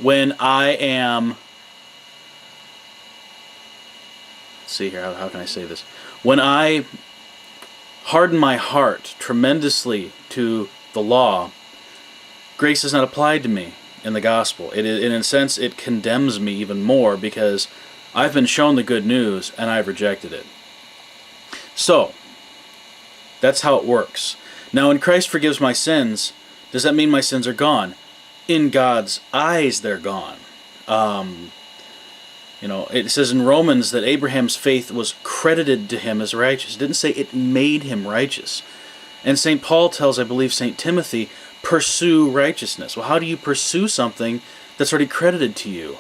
when I am, let's see here, how can I say this? When I harden my heart tremendously to the law, grace is not applied to me in the gospel. In a sense, it condemns me even more because I've been shown the good news and I've rejected it. So, that's how it works. Now, when Christ forgives my sins, does that mean my sins are gone? In God's eyes, they're gone. It says in Romans that Abraham's faith was credited to him as righteous. It didn't say it made him righteous. And St. Paul tells, I believe, St. Timothy, pursue righteousness. Well, how do you pursue something that's already credited to you?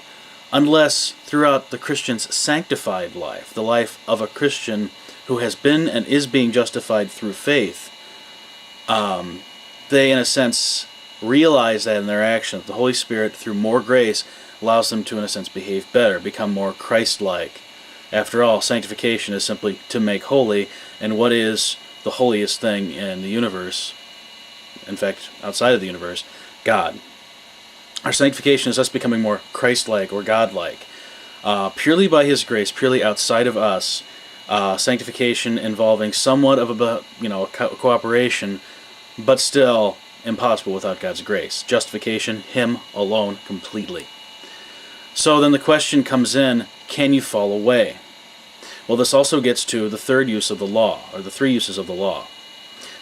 Unless throughout the Christian's sanctified life, the life of a Christian who has been and is being justified through faith, they, in a sense, realize that in their actions. The Holy Spirit, through more grace, allows them to, in a sense, behave better, become more Christ-like. After all, sanctification is simply to make holy, and what is the holiest thing in the universe, in fact, outside of the universe? God. Our sanctification is us becoming more Christ-like or God-like. Purely by His grace, purely outside of us, sanctification involving somewhat of a cooperation, but still impossible without God's grace. Justification, Him alone, completely. So then the question comes in, can you fall away? Well, this also gets to the third use of the law, or the three uses of the law.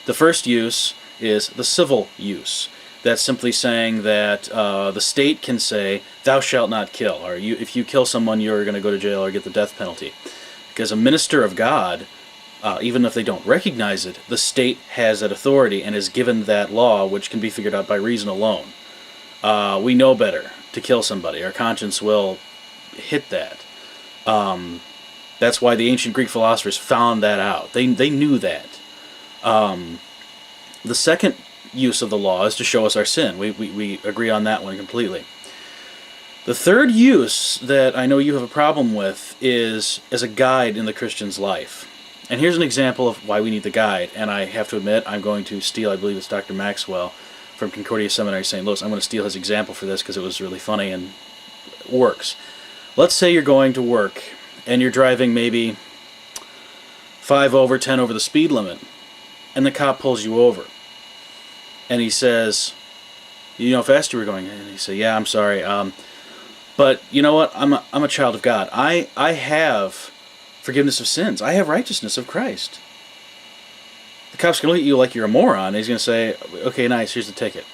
The first use is the civil use. That's simply saying that the state can say, thou shalt not kill, or if you kill someone, you're going to go to jail or get the death penalty. Because a minister of God, even if they don't recognize it, the state has that authority and is given that law, which can be figured out by reason alone. We know better to kill somebody. Our conscience will hit that. That's why the ancient Greek philosophers found that out. They knew that. The second use of the law is to show us our sin. We agree on that one completely. The third use that I know you have a problem with is as a guide in the Christian's life. And here's an example of why we need the guide. And I have to admit, I'm going to steal, I believe it's Dr. Maxwell from Concordia Seminary, St. Louis. I'm going to steal his example for this because it was really funny and works. Let's say you're going to work and you're driving maybe 5 over, 10 over the speed limit, and the cop pulls you over. And he says, you know how fast you were going? And you say, yeah, I'm sorry. But you know what? I'm a child of God. I have forgiveness of sins. I have righteousness of Christ. The cop's going to look at you like you're a moron. He's going to say, okay, nice, here's the ticket.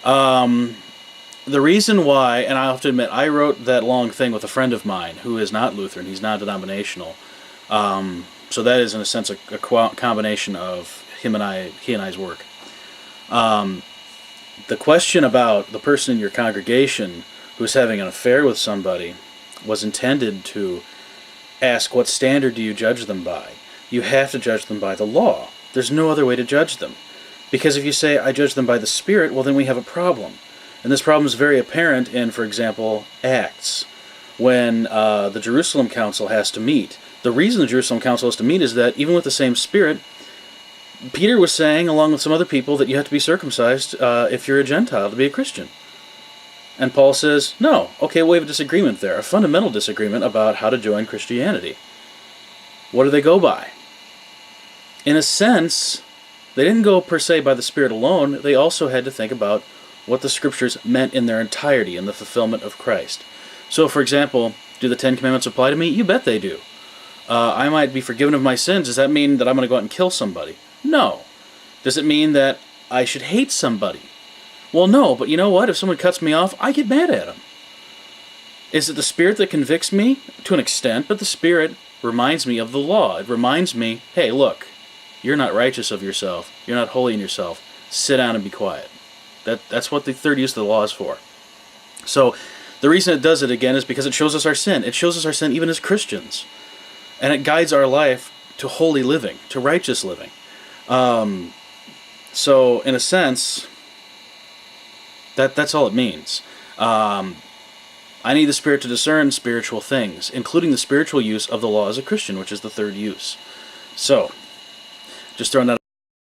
The reason why, and I have to admit, I wrote that long thing with a friend of mine who is not Lutheran. He's not denominational. So that is, in a sense, a combination of he and I's work. The question about the person in your congregation who's having an affair with somebody was intended to ask, what standard do you judge them by? You have to judge them by the law. There's no other way to judge them. Because if you say, I judge them by the Spirit, well, then we have a problem. And this problem is very apparent in, for example, Acts, when the Jerusalem Council has to meet. The reason the Jerusalem Council has to meet is that, even with the same Spirit, Peter was saying, along with some other people, that you have to be circumcised if you're a Gentile to be a Christian. And Paul says, no, okay, we have a disagreement there, a fundamental disagreement about how to join Christianity. What do they go by? In a sense, they didn't go per se by the Spirit alone. They also had to think about what the Scriptures meant in their entirety in the fulfillment of Christ. So, for example, do the Ten Commandments apply to me? You bet they do. I might be forgiven of my sins. Does that mean that I'm going to go out and kill somebody? No. Does it mean that I should hate somebody? Well, no, but you know what? If someone cuts me off, I get mad at them. Is it the Spirit that convicts me? To an extent, but the Spirit reminds me of the law. It reminds me, hey, look, you're not righteous of yourself. You're not holy in yourself. Sit down and be quiet. That's what the third use of the law is for. So, the reason it does it, again, is because it shows us our sin. It shows us our sin even as Christians. And it guides our life to holy living, to righteous living. So, in a sense, that's all it means. I need the Spirit to discern spiritual things, including the spiritual use of the law as a Christian, which is the third use. So, just throwing that